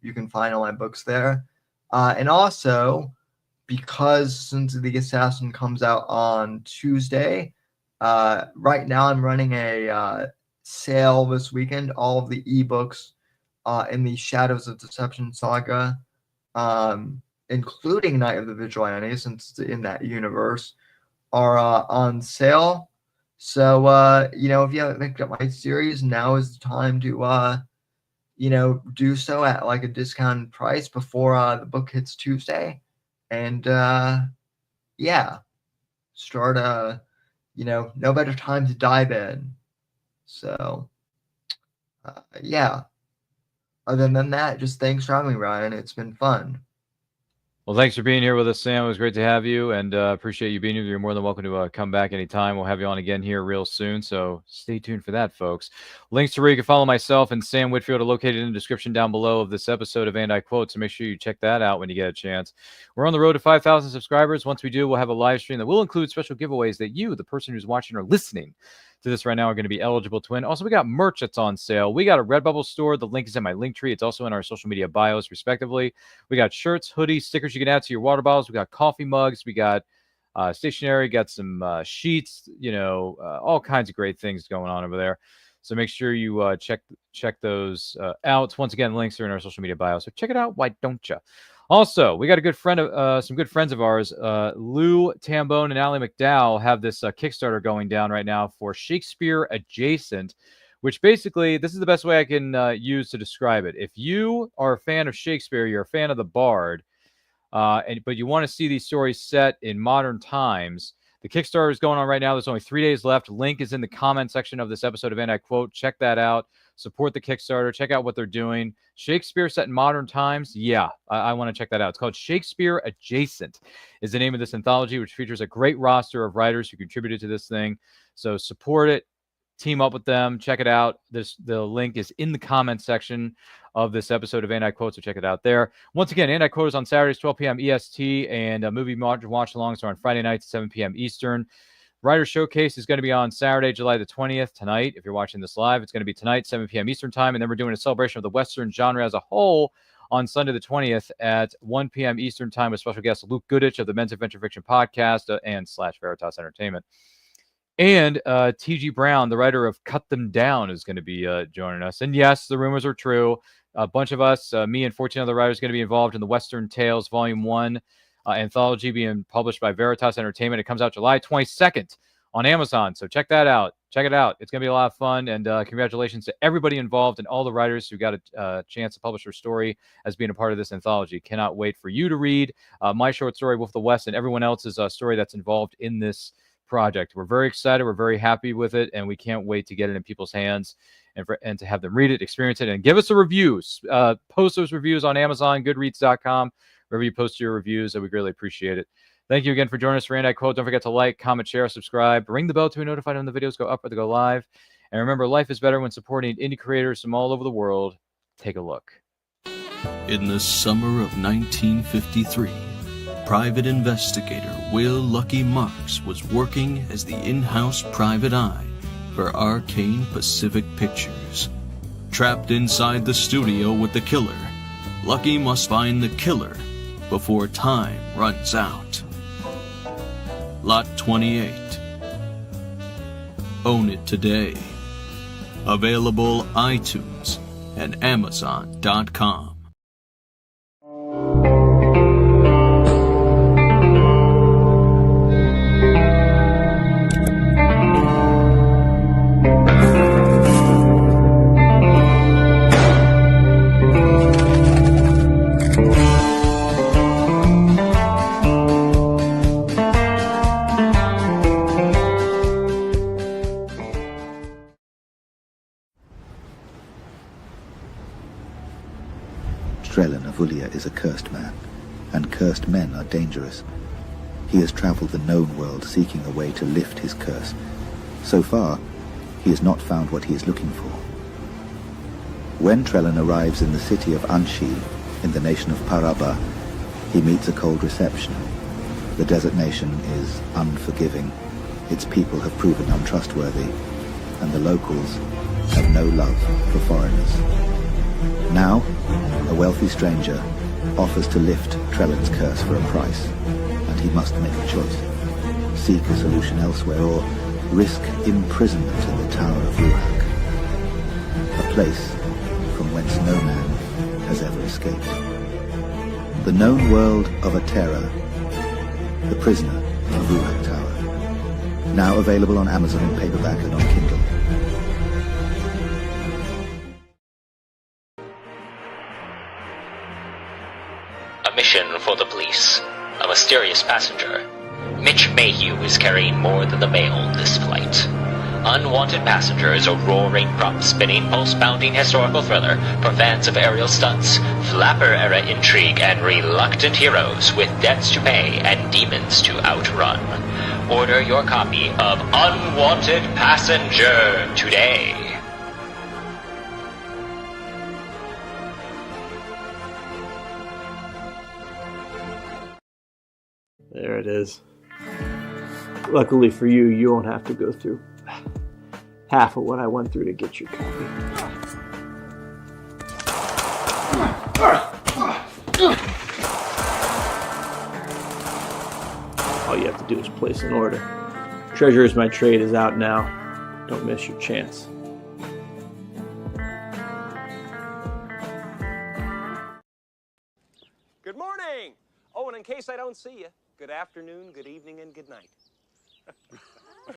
you can find all my books there. And also, because Sons of the Assassin comes out on Tuesday, right now I'm running a sale this weekend. All of the ebooks in the Shadows of Deception saga, including Night of the Vigilante, since it's in that universe, are on sale. So, if you haven't picked up my series, now is the time to, do so at like a discounted price before the book hits Tuesday. And, start, no better time to dive in. So, other than that, just thanks for having me, Ryan. It's been fun. Well, thanks for being here with us, Sam. It was great to have you, and appreciate you being here. You're more than welcome to come back anytime. We'll have you on again here real soon, so stay tuned for that, folks. Links to where you can follow myself and Sam Whitfield are located in the description down below of this episode of And I Quote, so make sure you check that out when you get a chance. We're on the road to 5,000 subscribers. Once we do, we'll have a live stream that will include special giveaways that you, the person who's watching or listening to this right now, are going to be eligible to win. Also, we got merch that's on sale. We got a Redbubble store. The link is in my link tree. It's also in our social media bios, respectively. We got shirts, hoodies, stickers you can add to your water bottles. We got coffee mugs. We got stationery. Got some sheets. All kinds of great things going on over there. So make sure you check those out. Once again, links are in our social media bio. So check it out. Why don't you? Also, we got a good friend of some good friends of ours, Lou Tambone and Allie McDowell, have this Kickstarter going down right now for Shakespeare Adjacent, which basically, this is the best way I can use to describe it. If you are a fan of Shakespeare, you're a fan of the Bard, But you want to see these stories set in modern times. The Kickstarter is going on right now. There's only 3 days left. Link is in the comment section of this episode of And I Quote. Check that out. Support the Kickstarter. Check out what they're doing. Shakespeare set in modern times. Yeah, I want to check that out. It's called Shakespeare Adjacent is the name of this anthology, which features a great roster of writers who contributed to this thing. So support it. Team up with them. Check it out. The link is in the comment section of this episode of And I Quote, so check it out there. Once again, And I Quote is on Saturdays, 12 p.m. EST, and movie watch-alongs are on Friday nights, 7 p.m. Eastern. Writer Showcase is going to be on Saturday, July the 20th, tonight. If you're watching this live, it's going to be tonight, 7 p.m. Eastern time, and then we're doing a celebration of the Western genre as a whole on Sunday the 20th at 1 p.m. Eastern time with special guest Luke Goodich of the Men's Adventure Fiction podcast and / Veritas Entertainment. And T.G. Brown, the writer of Cut Them Down, is going to be joining us. And yes, the rumors are true. A bunch of us, me and 14 other writers, are going to be involved in the Western Tales Volume 1 anthology being published by Veritas Entertainment. It comes out July 22nd on Amazon. So check that out. Check it out. It's going to be a lot of fun. And congratulations to everybody involved and all the writers who got a chance to publish their story as being a part of this anthology. Cannot wait for you to read my short story, Wolf of the West, and everyone else's story that's involved in this project. We're very excited. We're very happy with it, and we can't wait to get it in people's hands and to have them read it, experience it, and give us the reviews. Post those reviews on Amazon, Goodreads.com, wherever you post your reviews. I would greatly appreciate it. Thank you again for joining us for And I Quote. Don't forget to like, comment, share, subscribe, ring the bell to be notified when the videos go up or they go live. And remember, life is better when supporting indie creators from all over the world. Take a look. In the summer of 1953, private investigator Will Lucky Marks was working as the in-house private eye for Arcane Pacific Pictures. Trapped inside the studio with the killer, Lucky must find the killer before time runs out. Lot 28. Own it today. Available iTunes and Amazon.com. Is a cursed man, and cursed men are dangerous. He has traveled the known world seeking a way to lift his curse. So far, he has not found what he is looking for. When Trellin arrives in the city of Anshi, in the nation of Paraba, he meets a cold reception. The desert nation is unforgiving. Its people have proven untrustworthy, and the locals have no love for foreigners. Now, a wealthy stranger offers to lift Trellin's curse for a price, and he must make a choice. Seek a solution elsewhere, or risk imprisonment in the Tower of Ruhak, a place from whence no man has ever escaped. The known world of a terror, The Prisoner of Ruhak Tower. Now available on Amazon in paperback and on Kindle. Mission for the police. A mysterious passenger. Mitch Mayhew is carrying more than the mail this flight. Unwanted Passenger is a roaring, prop-spinning, pulse-pounding historical thriller for fans of aerial stunts, flapper-era intrigue, and reluctant heroes with debts to pay and demons to outrun. Order your copy of Unwanted Passenger today. There it is. Luckily for you, you won't have to go through half of what I went through to get your copy. All you have to do is place an order. Treasure is My Trade is out now. Don't miss your chance. Good morning! Oh, and in case I don't see you, good afternoon, good evening, and good night.